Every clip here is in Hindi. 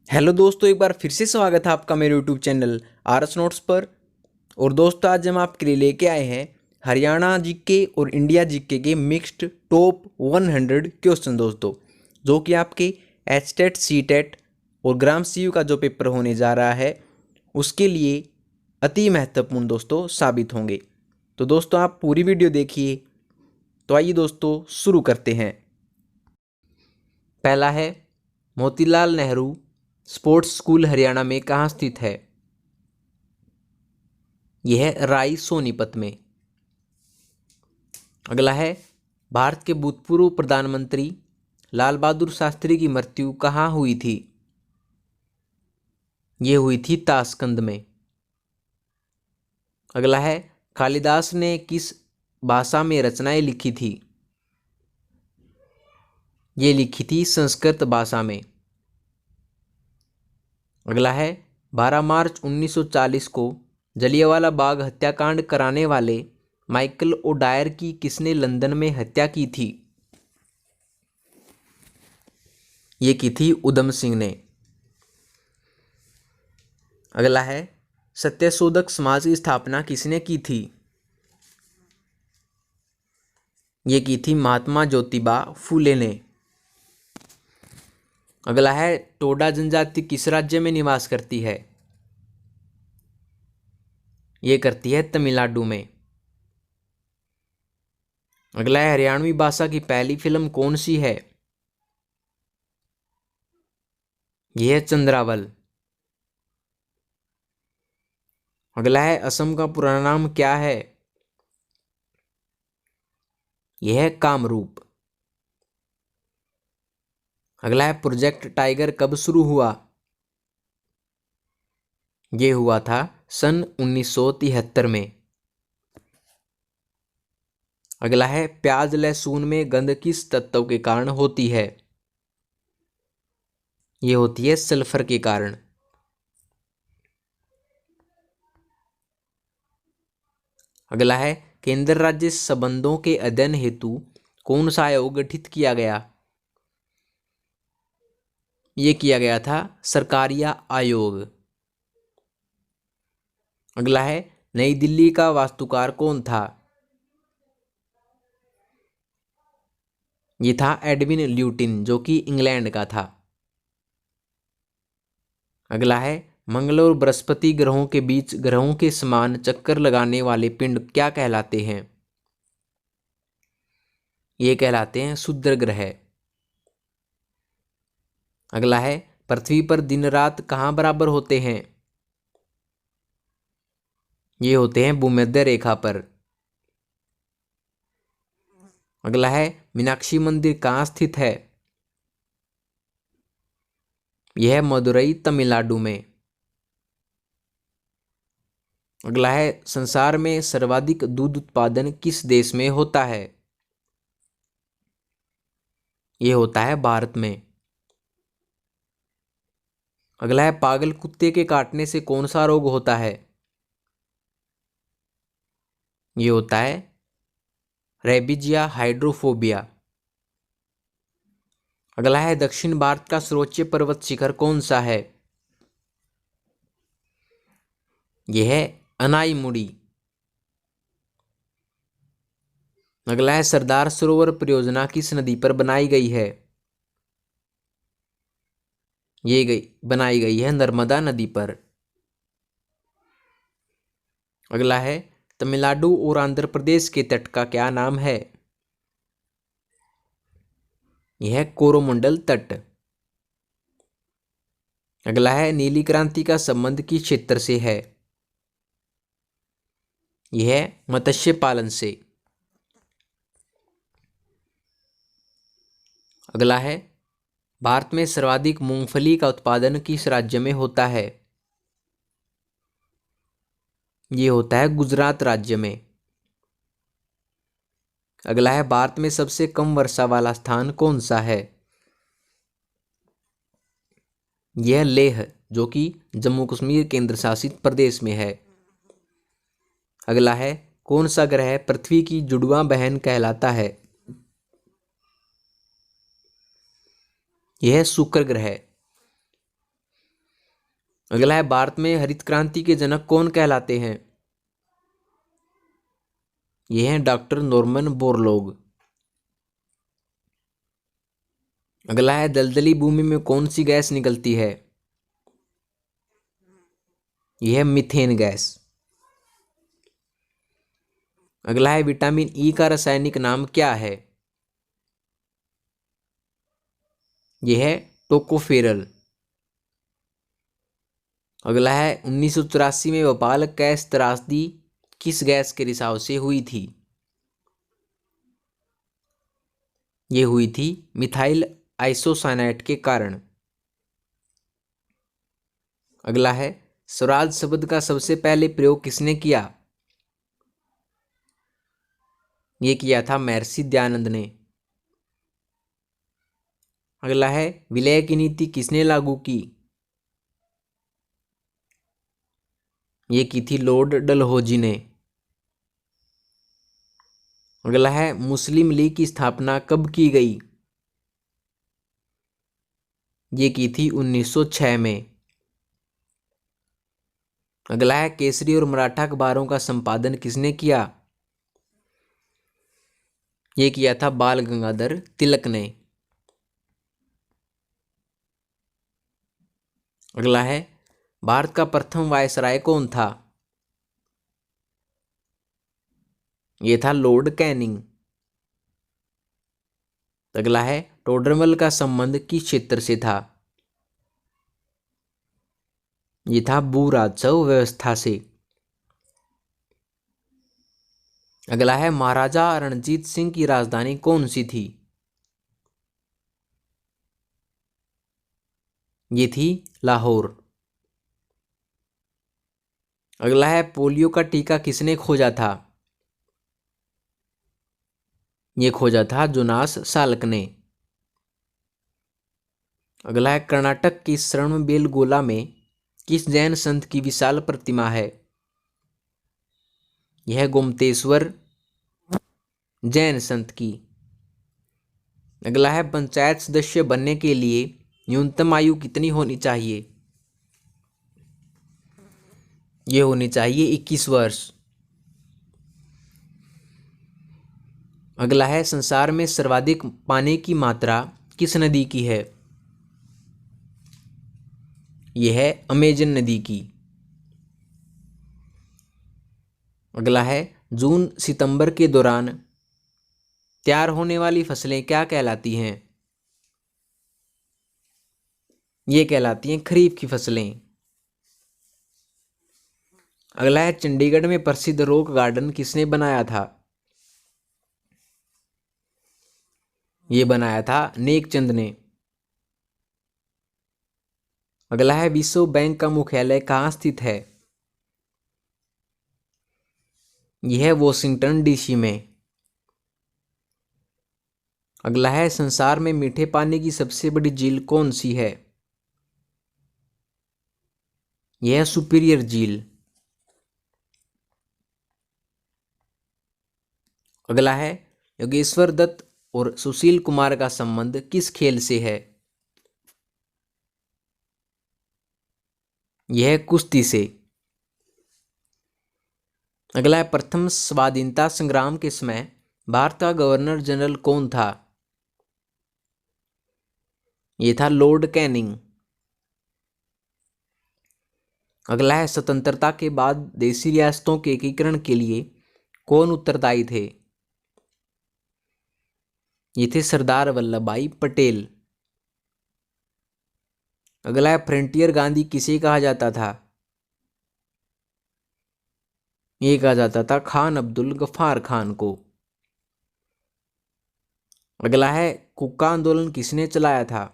हेलो दोस्तों, एक बार फिर से स्वागत है आपका मेरे यूट्यूब चैनल आरएस नोट्स पर। और दोस्तों, आज हम आपके लिए लेके आए हैं हरियाणा जीके और इंडिया जीके के मिक्स्ड टॉप 100 क्वेश्चन दोस्तों, जो कि आपके एचटेट सीटेट और ग्राम सीयू का जो पेपर होने जा रहा है उसके लिए अति महत्वपूर्ण दोस्तों साबित होंगे। तो दोस्तों, आप पूरी वीडियो देखिए। तो आइए दोस्तों शुरू करते हैं। पहला है, मोतीलाल नेहरू स्पोर्ट्स स्कूल हरियाणा में कहाँ स्थित है? यह है राय सोनीपत में। अगला है, भारत के भूतपूर्व प्रधानमंत्री लाल बहादुर शास्त्री की मृत्यु कहाँ हुई थी? यह हुई थी ताशकंद में। अगला है, कालिदास ने किस भाषा में रचनाएं लिखी थी? ये लिखी थी संस्कृत भाषा में। अगला है, 12 मार्च 1940 को जलियांवाला बाग हत्याकांड कराने वाले माइकल ओडायर की किसने लंदन में हत्या की थी? ये की थी उधम सिंह ने। अगला है, सत्यशोधक समाज की स्थापना किसने की थी? ये की थी महात्मा ज्योतिबा फूले ने। अगला है, टोडा जनजाति किस राज्य में निवास करती है? ये करती है तमिलनाडु में। अगला है, हरियाणवी भाषा की पहली फिल्म कौन सी है? यह है चंद्रावल। अगला है, असम का पुराना नाम क्या है? यह है कामरूप। अगला है, प्रोजेक्ट टाइगर कब शुरू हुआ? यह हुआ था सन 1973 में। अगला है, प्याज लहसुन में गंध किस तत्व के कारण होती है? यह होती है सल्फर के कारण। अगला है, केंद्र राज्य संबंधों के अध्ययन हेतु कौन सा आयोग गठित किया गया? यह किया गया था सरकारिया आयोग। अगला है, नई दिल्ली का वास्तुकार कौन था? यह था एडविन ल्यूटिन, जो कि इंग्लैंड का था। अगला है, मंगल और बृहस्पति ग्रहों के बीच ग्रहों के समान चक्कर लगाने वाले पिंड क्या कहलाते हैं? ये कहलाते हैं क्षुद्र ग्रह। अगला है, पृथ्वी पर दिन रात कहाँ बराबर होते हैं? ये होते हैं भूमध्य रेखा पर। अगला है, मीनाक्षी मंदिर कहाँ स्थित है? यह है मदुरई तमिलनाडु में। अगला है, संसार में सर्वाधिक दूध उत्पादन किस देश में होता है? यह होता है भारत में। अगला है, पागल कुत्ते के काटने से कौन सा रोग होता है? यह होता है रेबीज या हाइड्रोफोबिया। अगला है, दक्षिण भारत का सर्वोच्च पर्वत शिखर कौन सा है? यह है अनाईमुड़ी। अगला है, सरदार सरोवर परियोजना किस नदी पर बनाई गई है? बनाई गई है नर्मदा नदी पर। अगला है, तमिलनाडु और आंध्र प्रदेश के तट का क्या नाम है? यह है कोरोमंडल तट। अगला है, नीली क्रांति का संबंध किस क्षेत्र से है? यह है मत्स्य पालन से। अगला है, भारत में सर्वाधिक मूंगफली का उत्पादन किस राज्य में होता है? यह होता है गुजरात राज्य में। अगला है, भारत में सबसे कम वर्षा वाला स्थान कौन सा है? यह लेह, जो कि जम्मू कश्मीर केंद्र शासित प्रदेश में है। अगला है, कौन सा ग्रह पृथ्वी की जुड़वा बहन कहलाता है? यह शुक्र ग्रह। अगला है भारत में हरित क्रांति के जनक कौन कहलाते हैं? ये हैं डॉक्टर नॉर्मन बोरलॉग। अगला है दलदली भूमि में कौन सी गैस निकलती है? यह है मीथेन गैस। अगला है विटामिन ई का रासायनिक नाम क्या है? यह है टोकोफेरल। अगला है 1984 में भोपाल गैस त्रासदी किस गैस के रिसाव से हुई थी? ये हुई थी मिथाइल आइसोसाइनेट के कारण। अगला है स्वराज शब्द का सबसे पहले प्रयोग किसने किया? ये किया था महर्षि दयानंद ने। अगला है विलय की नीति किसने लागू की? ये की थी लॉर्ड डलहौजी ने। अगला है मुस्लिम लीग की स्थापना कब की गई? ये की थी 1906 में। अगला है केसरी और मराठा अखबारों का संपादन किसने किया? ये किया था बाल गंगाधर तिलक ने। अगला है भारत का प्रथम वायसराय कौन था? ये था लॉर्ड कैनिंग। अगला है टोडरमल का संबंध किस क्षेत्र से था? ये था भू राजस्व व्यवस्था से। अगला है महाराजा रणजीत सिंह की राजधानी कौन सी थी? ये थी लाहौर। अगला है पोलियो का टीका किसने खोजा था? ये खोजा था जोनास साल्क ने। अगला है कर्नाटक की श्रवणबेलगोला में किस जैन संत की विशाल प्रतिमा है? यह गोमतेश्वर जैन संत की। अगला है पंचायत सदस्य बनने के लिए न्यूनतम आयु कितनी होनी चाहिए? यह होनी चाहिए 21 वर्ष। अगला है संसार में सर्वाधिक पानी की मात्रा किस नदी की है? यह है अमेजन नदी की। अगला है जून सितंबर के दौरान तैयार होने वाली फसलें क्या कहलाती हैं? ये कहलाती हैं खरीफ की फसलें। अगला है चंडीगढ़ में प्रसिद्ध रॉक गार्डन किसने बनाया था? ये बनाया था नेकचंद ने। अगला है विश्व बैंक का मुख्यालय कहाँ स्थित है? यह है वॉशिंगटन डीसी में। अगला है संसार में मीठे पानी की सबसे बड़ी झील कौन सी है? यह है सुपीरियर झील। अगला है योगेश्वर दत्त और सुशील कुमार का संबंध किस खेल से है? यह है कुश्ती से। अगला है प्रथम स्वाधीनता संग्राम के समय भारत का गवर्नर जनरल कौन था? यह था लॉर्ड कैनिंग। अगला है स्वतंत्रता के बाद देशी रियासतों के एकीकरण के लिए कौन उत्तरदायी थे? ये थे सरदार वल्लभ भाई पटेल। अगला है फ्रंटियर गांधी किसे कहा जाता था? ये कहा जाता था खान अब्दुल गफ्फार खान को। अगला है कुक्का आंदोलन किसने चलाया था?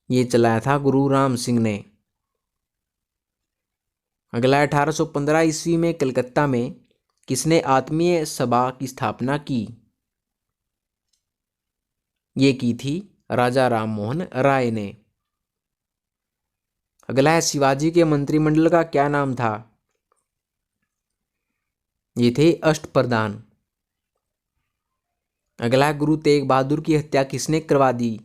ये चलाया था गुरु राम सिंह ने। अगला है 1815 ईस्वी में कलकत्ता में किसने आत्मीय सभा की स्थापना की? ये की थी राजा राम मोहन राय ने। अगला है शिवाजी के मंत्रिमंडल का क्या नाम था? ये थे अष्टप्रधान। अगला है गुरु तेग बहादुर की हत्या किसने करवा दी?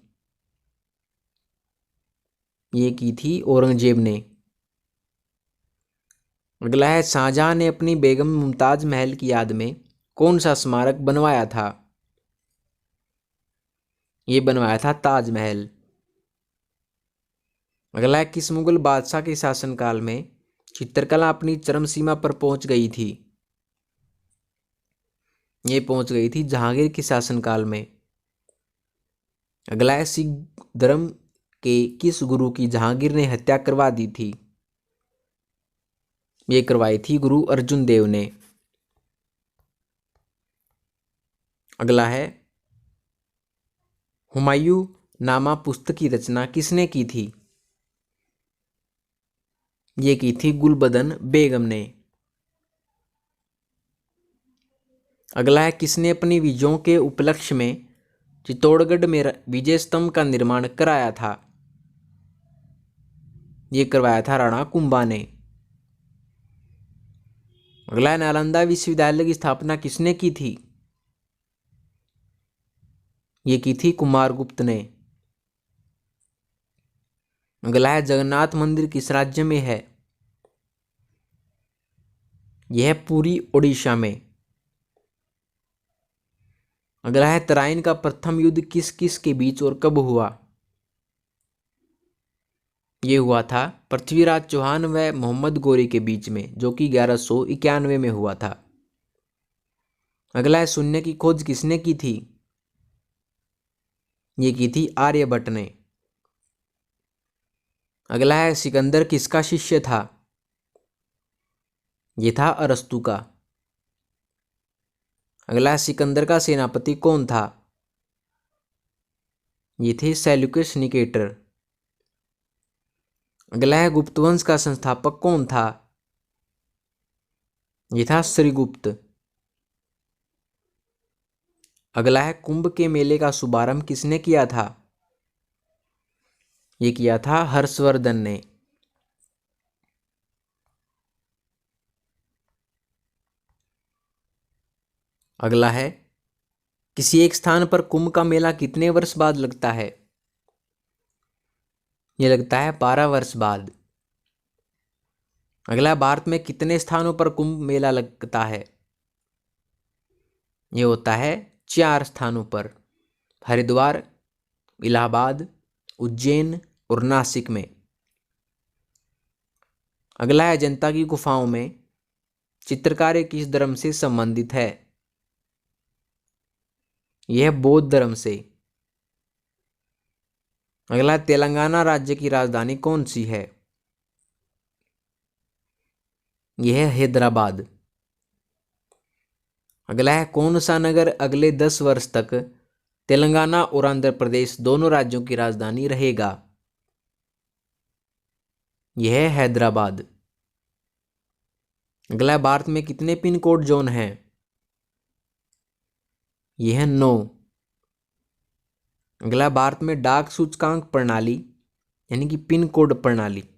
ये की थी औरंगजेब ने। अगला है, शाहजहां ने अपनी बेगम मुमताज महल की याद में कौन सा स्मारक बनवाया था? ये बनवाया था ताजमहल। अगला है, किस मुगल बादशाह के शासनकाल में चित्रकला अपनी चरम सीमा पर पहुंच गई थी? ये पहुंच गई थी जहांगीर के शासनकाल में। अगला है, सिख धर्म के किस गुरु की जहांगीर ने हत्या करवा दी थी? ये करवाई थी गुरु अर्जुन देव ने। अगला है, हुमायूं नामा पुस्तक की रचना किसने की थी? ये की थी गुलबदन बेगम ने। अगला है, किसने अपनी विजयों के उपलक्ष्य में चित्तौड़गढ़ में विजय स्तंभ का निर्माण कराया था? ये करवाया था राणा कुंभा ने। अगला है, नालंदा विश्वविद्यालय की स्थापना किसने की थी? ये की थी कुमारगुप्त ने। अगला है, जगन्नाथ मंदिर किस राज्य में है? यह पूरी ओडिशा में। अगला है, तराइन का प्रथम युद्ध किस किस के बीच और कब हुआ? ये हुआ था पृथ्वीराज चौहान व मोहम्मद गोरी के बीच में, जो कि 1191 में हुआ था। अगला है, शून्य की खोज किसने की थी? ये की थी आर्यभट्ट ने। अगला है, सिकंदर किसका शिष्य था? ये था अरस्तु का। अगला है, सिकंदर का सेनापति कौन था? ये थे सेल्यूकस निकेटर। अगला है, गुप्त वंश का संस्थापक कौन था? ये था श्रीगुप्त। अगला है, कुंभ के मेले का शुभारंभ किसने किया था? ये किया था हर्षवर्धन ने। अगला है, किसी एक स्थान पर कुंभ का मेला कितने वर्ष बाद लगता है? ये लगता है 12 वर्ष बाद। अगला, भारत में कितने स्थानों पर कुंभ मेला लगता है? ये होता है 4 स्थानों पर, हरिद्वार, इलाहाबाद, उज्जैन और नासिक में। अगला है, अजंता की गुफाओं में चित्रकारी किस धर्म से संबंधित है? यह बौद्ध धर्म से। अगला, तेलंगाना राज्य की राजधानी कौन सी है? यह है हैदराबाद। अगला है, कौन सा नगर अगले 10 वर्ष तक तेलंगाना और आंध्र प्रदेश दोनों राज्यों की राजधानी रहेगा? यह है हैदराबाद। अगला, भारत में कितने पिन कोड जोन हैं? यह है 9। अगला, भारत में डाक सूचकांक प्रणाली यानी कि पिन कोड प्रणाली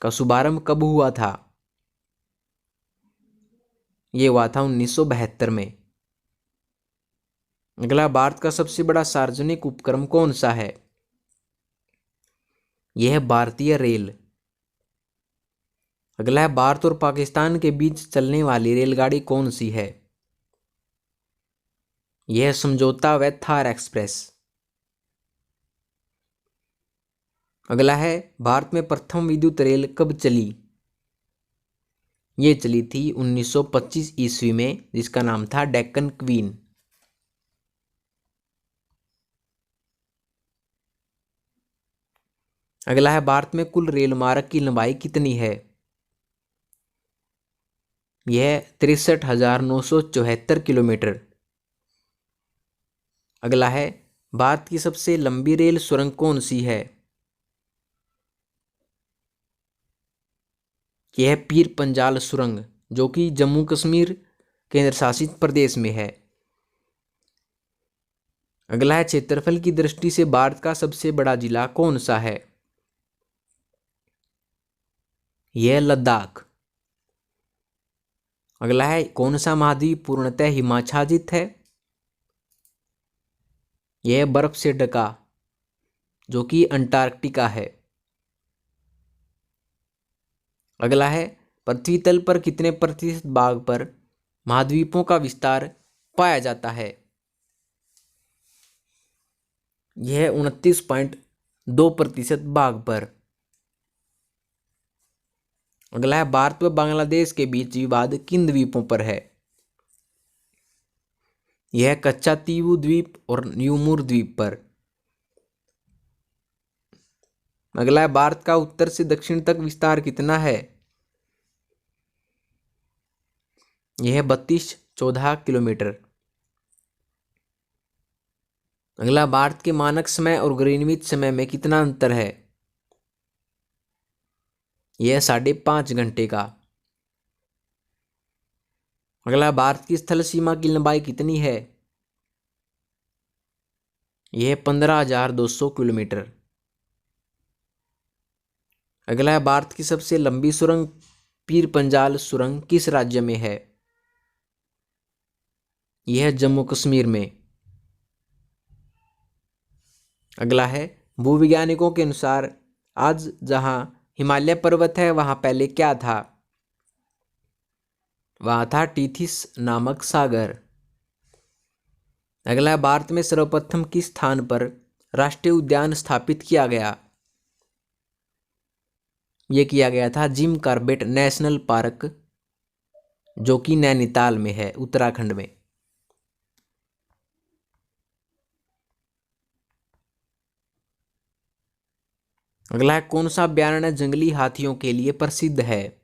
का शुभारंभ कब हुआ था? यह हुआ था 1972 में। अगला, भारत का सबसे बड़ा सार्वजनिक उपक्रम कौन सा है? यह है भारतीय रेल। अगला है, भारत और पाकिस्तान के बीच चलने वाली रेलगाड़ी कौन सी है? यह समझौता व थार एक्सप्रेस। अगला है, भारत में प्रथम विद्युत रेल कब चली? ये चली थी 1925 ईस्वी में, जिसका नाम था डेक्कन क्वीन। अगला है, भारत में कुल रेल मार्ग की लंबाई कितनी है? यह 63,974 किलोमीटर। अगला है, भारत की सबसे लंबी रेल सुरंग कौन सी है? यह पीर पंजाल सुरंग, जो कि जम्मू कश्मीर केंद्र शासित प्रदेश में है। अगला है, क्षेत्रफल की दृष्टि से भारत का सबसे बड़ा जिला कौन सा है? यह लद्दाख। अगला है, कौन सा महाद्वीप पूर्णतः हिमाच्छादित है? यह बर्फ से ढका, जो कि अंटार्कटिका है। अगला है पृथ्वी तल पर कितने प्रतिशत भाग पर महाद्वीपों का विस्तार पाया जाता है। यह 29.2% भाग पर। अगला है भारत व बांग्लादेश के बीच विवाद किन द्वीपों पर है। यह कच्चातीवू द्वीप और न्यूमुर द्वीप पर। अगला है भारत का उत्तर से दक्षिण तक विस्तार कितना है। यह 3214 किलोमीटर। अगला भारत के मानक समय और ग्रीनविच समय में कितना अंतर है। यह 5.5 घंटे का। अगला भारत की स्थल सीमा की लंबाई कितनी है। यह 15,200 किलोमीटर। अगला है भारत की सबसे लंबी सुरंग पीर पंजाल सुरंग किस राज्य में है। यह जम्मू कश्मीर में। अगला है भूवैज्ञानिकों के अनुसार आज जहां हिमालय पर्वत है वहां पहले क्या था। वहां था टीथिस नामक सागर। अगला भारत में सर्वप्रथम किस स्थान पर राष्ट्रीय उद्यान स्थापित किया गया। यह किया गया था जिम कॉर्बेट नेशनल पार्क, जो कि नैनीताल में है, उत्तराखंड में। अगला है कौन सा अभयारण्य जंगली हाथियों के लिए प्रसिद्ध है।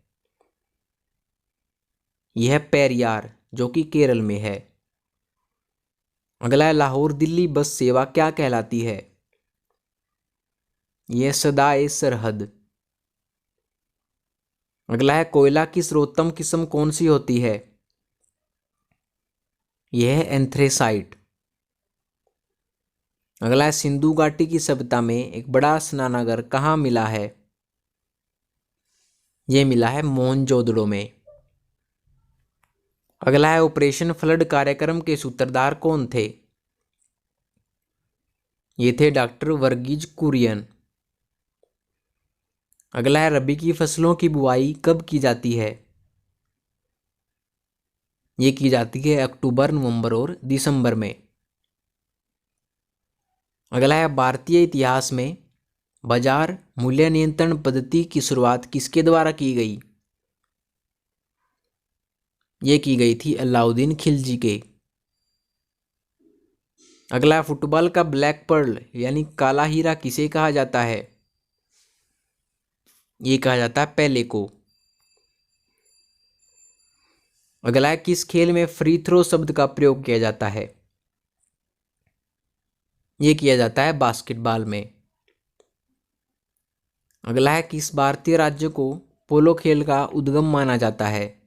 यह पेरियार, जो कि केरल में है। अगला है लाहौर दिल्ली बस सेवा क्या कहलाती है। यह सदाए सरहद। अगला है कोयला की सर्वोत्तम किस्म कौन सी होती है। यह है एंथ्रेसाइट। अगला है सिंधु घाटी की सभ्यता में एक बड़ा स्नानागार कहाँ मिला है। यह मिला है मोहनजोदड़ो में। अगला है ऑपरेशन फ्लड कार्यक्रम के सूत्रधार कौन थे। ये थे डॉक्टर वर्गीज कुरियन। अगला है रबी की फसलों की बुआई कब की जाती है। ये की जाती है अक्टूबर, नवंबर और दिसंबर में। अगला है भारतीय इतिहास में बाजार मूल्य नियंत्रण पद्धति की शुरुआत किसके द्वारा की गई। ये की गई थी अलाउद्दीन खिलजी के। अगला है फुटबॉल का ब्लैक पर्ल यानी काला हीरा किसे कहा जाता है। ये कहा जाता है पेले को। अगला है किस खेल में फ्री थ्रो शब्द का प्रयोग किया जाता है। ये किया जाता है बास्केटबॉल में। अगला है किस भारतीय राज्य को पोलो खेल का उद्गम माना जाता है।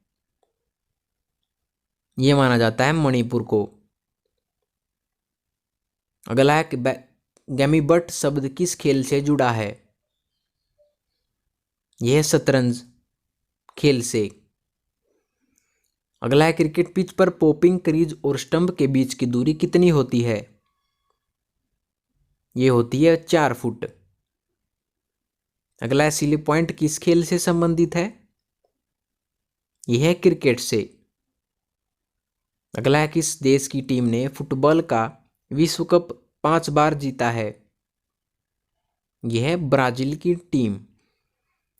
ये माना जाता है मणिपुर को। अगला है गैमीबट शब्द किस खेल से जुड़ा है। यह शतरंज खेल से। अगला है क्रिकेट पिच पर पॉपिंग क्रीज और स्टंप के बीच की दूरी कितनी होती है। यह होती है 4 फुट। अगला है सिली पॉइंट किस खेल से संबंधित है। यह है क्रिकेट से। अगला है किस देश की टीम ने फुटबॉल का विश्व कप 5 बार जीता है। यह है ब्राजील की टीम।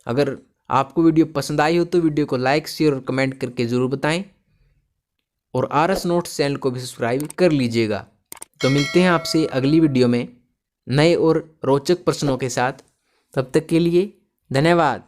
अगर आपको वीडियो पसंद आई हो तो वीडियो को लाइक, शेयर और कमेंट करके ज़रूर बताएं और RS नोट्स चैनल को भी सब्सक्राइब कर लीजिएगा। तो मिलते हैं आपसे अगली वीडियो में नए और रोचक प्रश्नों के साथ। तब तक के लिए धन्यवाद।